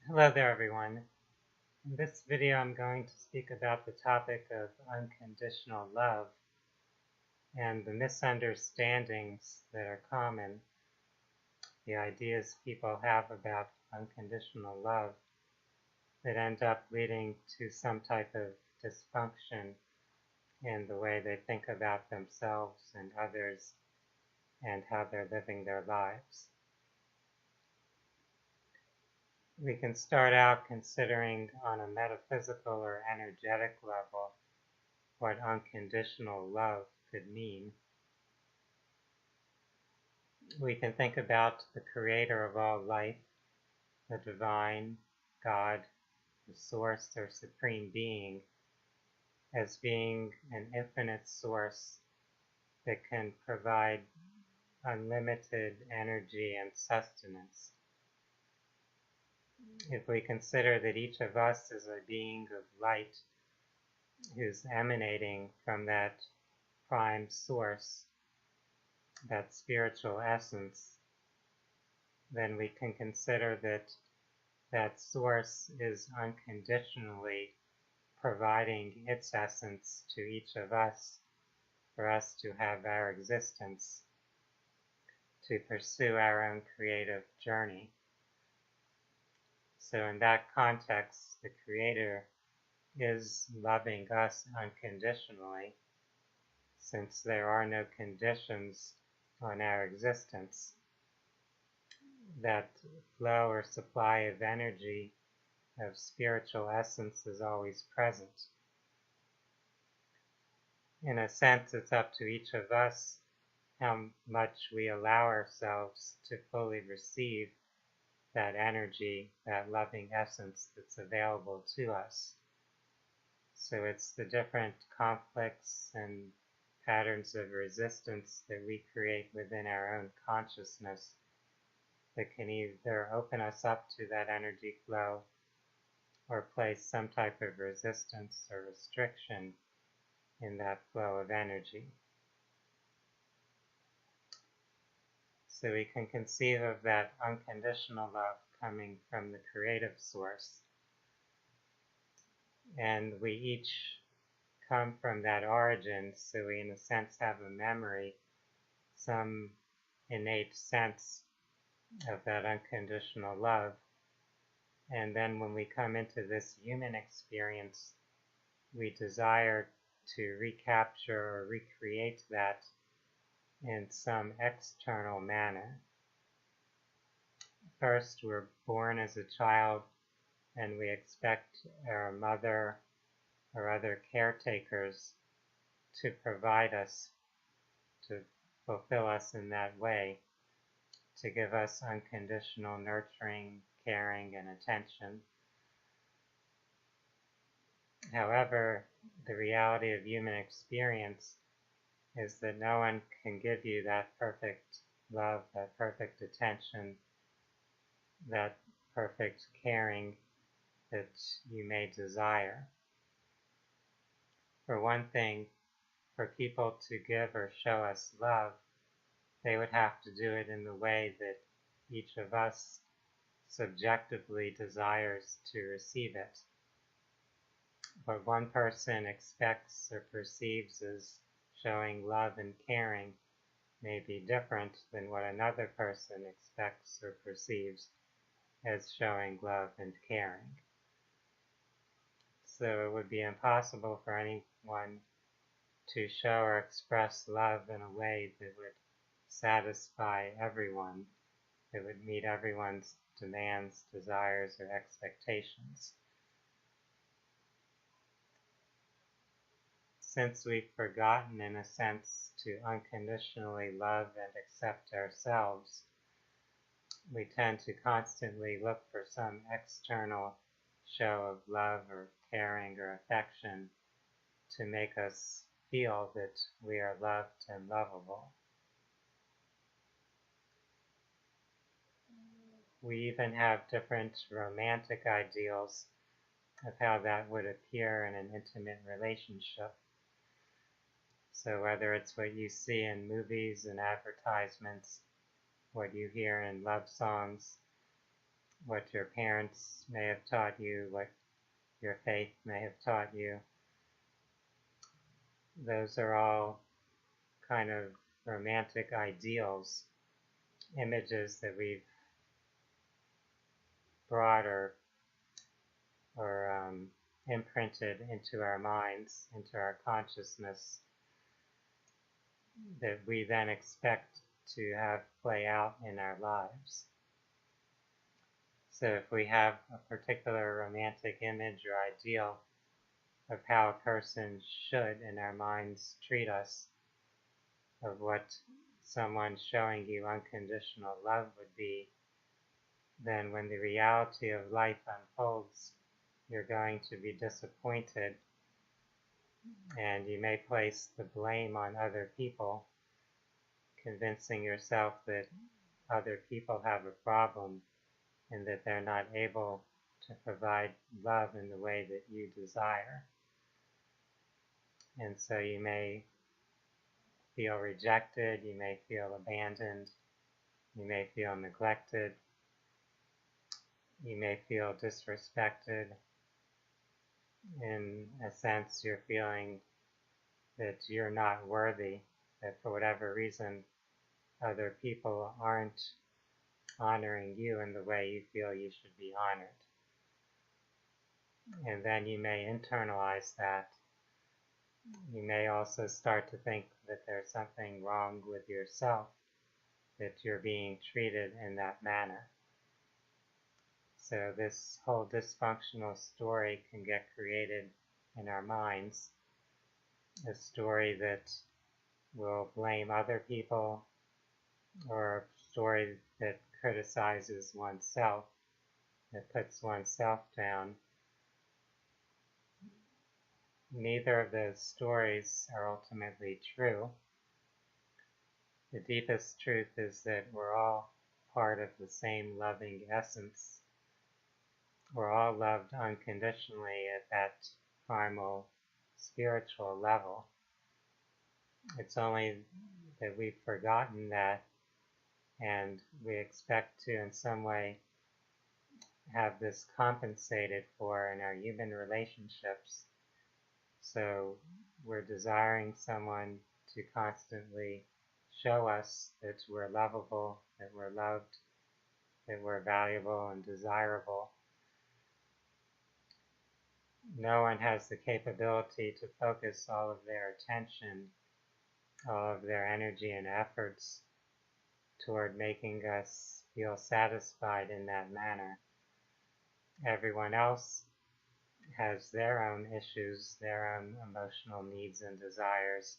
Hello there, everyone. In this video, I'm going to speak about the topic of unconditional love and the misunderstandings that are common, the ideas people have about unconditional love that end up leading to some type of dysfunction in the way they think about themselves and others and how they're living their lives. We can start out considering on a metaphysical or energetic level what unconditional love could mean. We can think about the creator of all life, the divine, God, the source or supreme being, as being an infinite source that can provide unlimited energy and sustenance. If we consider that each of us is a being of light who's emanating from that prime source, that spiritual essence, then we can consider that that source is unconditionally providing its essence to each of us for us to have our existence, to pursue our own creative journey. So in that context, the Creator is loving us unconditionally, since there are no conditions on our existence. That flow or supply of energy, of spiritual essence, is always present. In a sense, it's up to each of us how much we allow ourselves to fully receive that energy, that loving essence that's available to us. So it's the different conflicts and patterns of resistance that we create within our own consciousness that can either open us up to that energy flow or place some type of resistance or restriction in that flow of energy. So we can conceive of that unconditional love coming from the creative source. And we each come from that origin, so we in a sense have a memory, some innate sense of that unconditional love. And then when we come into this human experience, we desire to recapture or recreate that in some external manner. First, we're born as a child and we expect our mother or other caretakers to provide us, to fulfill us in that way, to give us unconditional nurturing, caring, and attention. However, the reality of human experience is that no one can give you that perfect love, that perfect attention, that perfect caring that you may desire. For one thing, for people to give or show us love, they would have to do it in the way that each of us subjectively desires to receive it. What one person expects or perceives as showing love and caring may be different than what another person expects or perceives as showing love and caring. So it would be impossible for anyone to show or express love in a way that would satisfy everyone, that would meet everyone's demands, desires, or expectations. Since we've forgotten, in a sense, to unconditionally love and accept ourselves, we tend to constantly look for some external show of love or caring or affection to make us feel that we are loved and lovable. We even have different romantic ideals of how that would appear in an intimate relationship. So whether it's what you see in movies and advertisements, what you hear in love songs, what your parents may have taught you, what your faith may have taught you. Those are all kind of romantic ideals, images that we've brought or imprinted into our minds, into our consciousness, that we then expect to have play out in our lives. So if we have a particular romantic image or ideal of how a person should in our minds treat us, of what someone showing you unconditional love would be, then when the reality of life unfolds, you're going to be disappointed, and you may place the blame on other people, convincing yourself that other people have a problem and that they're not able to provide love in the way that you desire. And so you may feel rejected, you may feel abandoned, you may feel neglected, you may feel disrespected. In a sense, you're feeling that you're not worthy, that for whatever reason, other people aren't honoring you in the way you feel you should be honored. And then you may internalize that. You may also start to think that there's something wrong with yourself, that you're being treated in that manner. So this whole dysfunctional story can get created in our minds, a story that will blame other people, or a story that criticizes oneself, that puts oneself down. Neither of those stories are ultimately true. The deepest truth is that we're all part of the same loving essence. We're all loved unconditionally at that primal spiritual level. It's only that we've forgotten that, and we expect to in some way have this compensated for in our human relationships. So we're desiring someone to constantly show us that we're lovable, that we're loved, that we're valuable and desirable. No one has the capability to focus all of their attention, all of their energy and efforts toward making us feel satisfied in that manner. Everyone else has their own issues, their own emotional needs and desires.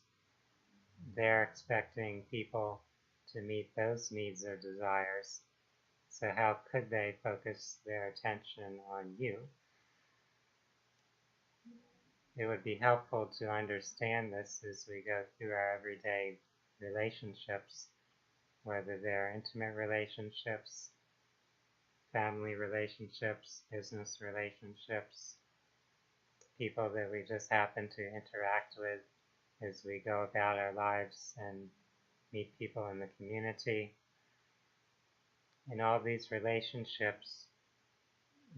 They're expecting people to meet those needs or desires. So how could they focus their attention on you? It would be helpful to understand this as we go through our everyday relationships, whether they're intimate relationships, family relationships, business relationships, people that we just happen to interact with as we go about our lives and meet people in the community. In all these relationships,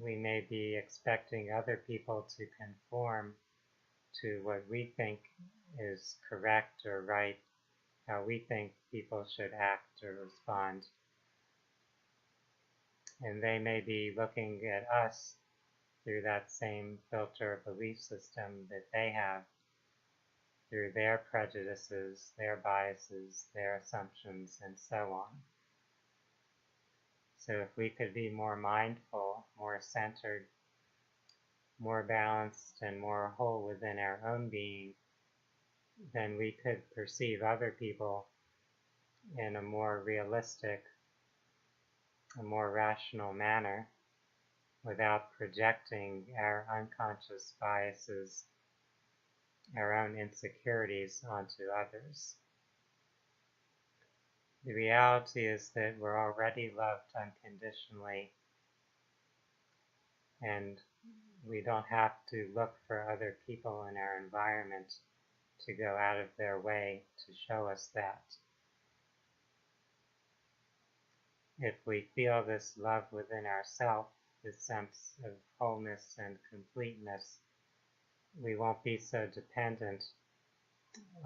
we may be expecting other people to conform to what we think is correct or right, how we think people should act or respond. And they may be looking at us through that same filter belief system that they have, through their prejudices, their biases, their assumptions, and so on. So if we could be more mindful, more centered, more balanced, and more whole within our own being, then we could perceive other people in a more realistic, a more rational manner, without projecting our unconscious biases, our own insecurities onto others. The reality is that we're already loved unconditionally, and we don't have to look for other people in our environment to go out of their way to show us that. If we feel this love within ourselves, this sense of wholeness and completeness, we won't be so dependent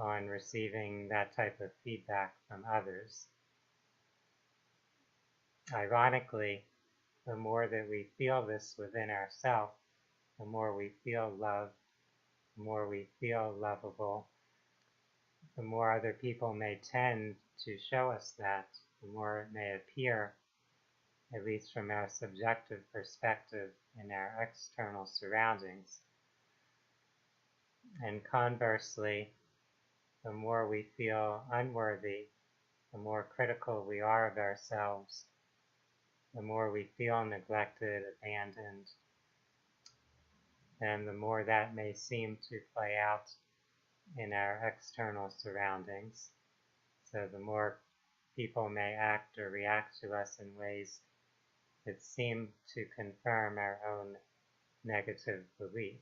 on receiving that type of feedback from others. Ironically, the more that we feel this within ourselves, the more we feel love, the more we feel lovable, the more other people may tend to show us that, the more it may appear, at least from our subjective perspective, in our external surroundings. And conversely, the more we feel unworthy, the more critical we are of ourselves, the more we feel neglected, abandoned, and the more that may seem to play out in our external surroundings. So the more people may act or react to us in ways that seem to confirm our own negative belief.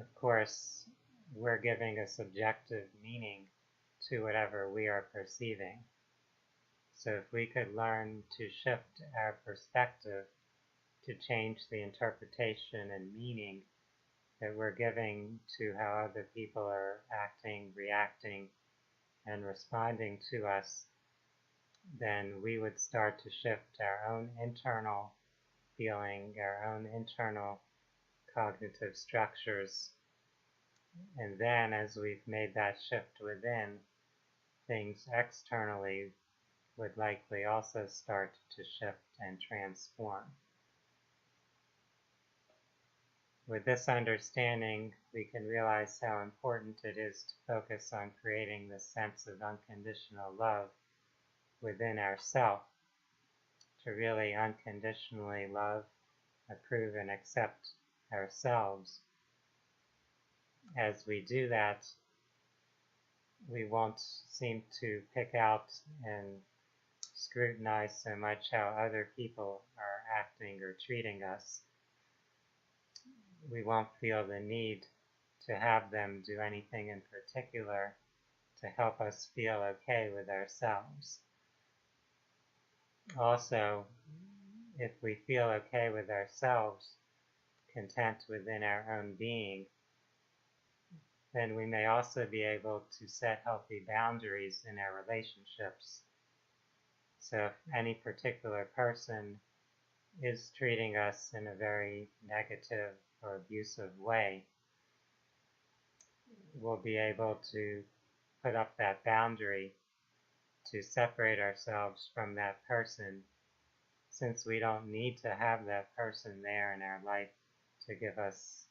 Of course, we're giving a subjective meaning to whatever we are perceiving. So if we could learn to shift our perspective to change the interpretation and meaning that we're giving to how other people are acting, reacting, and responding to us, then we would start to shift our own internal feeling, our own internal cognitive structures. And then as we've made that shift within, things externally would likely also start to shift and transform. With this understanding, we can realize how important it is to focus on creating this sense of unconditional love within ourselves, to really unconditionally love, approve, and accept ourselves. As we do that, we won't seem to pick out and scrutinize so much how other people are acting or treating us. We won't feel the need to have them do anything in particular to help us feel okay with ourselves. Also, if we feel okay with ourselves, content within our own being, then we may also be able to set healthy boundaries in our relationships. So if any particular person is treating us in a very negative or abusive way, we'll be able to put up that boundary to separate ourselves from that person, since we don't need to have that person there in our life to give us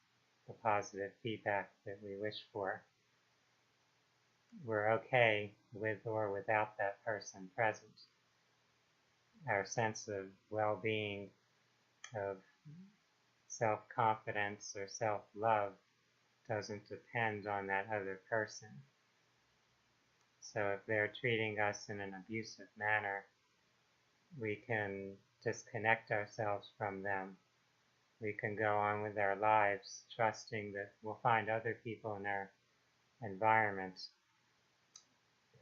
the positive feedback that we wish for. We're okay with or without that person present. Our sense of well-being, of self-confidence or self-love doesn't depend on that other person. So if they're treating us in an abusive manner, we can disconnect ourselves from them. We can go on with our lives trusting that we'll find other people in our environment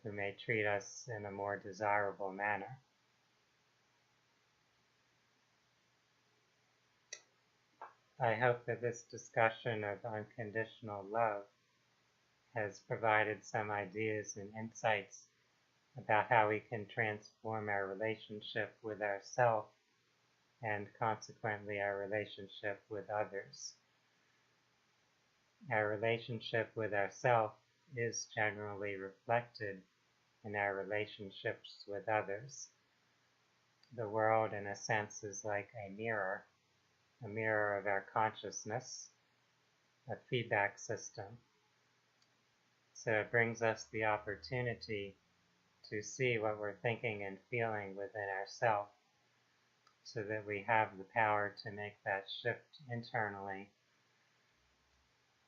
who may treat us in a more desirable manner. I hope that this discussion of unconditional love has provided some ideas and insights about how we can transform our relationship with ourselves and consequently our relationship with others. Our relationship with ourselves is generally reflected in our relationships with others. The world, in a sense, is like a mirror of our consciousness, a feedback system. So it brings us the opportunity to see what we're thinking and feeling within ourselves, so that we have the power to make that shift internally.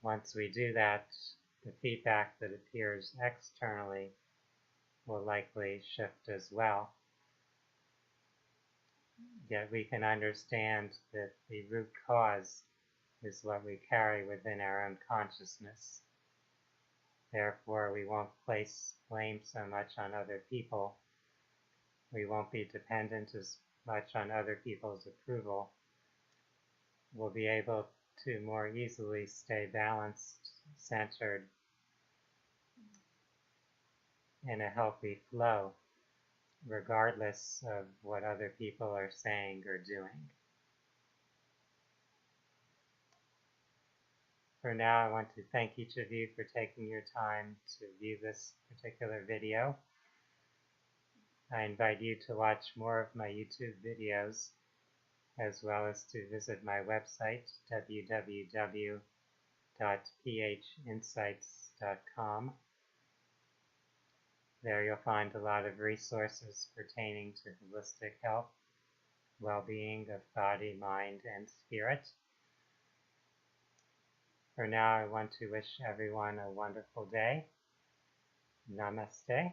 Once we do that, the feedback that appears externally will likely shift as well. Yet we can understand that the root cause is what we carry within our own consciousness. Therefore, we won't place blame so much on other people, We won't be dependent as much on other people's approval. We'll be able to more easily stay balanced, centered, in a healthy flow, regardless of what other people are saying or doing. For now, I want to thank each of you for taking your time to view this particular video. I invite you to watch more of my YouTube videos, as well as to visit my website, www.phinsights.com. There you'll find a lot of resources pertaining to holistic health, well-being of body, mind, and spirit. For now, I want to wish everyone a wonderful day. Namaste.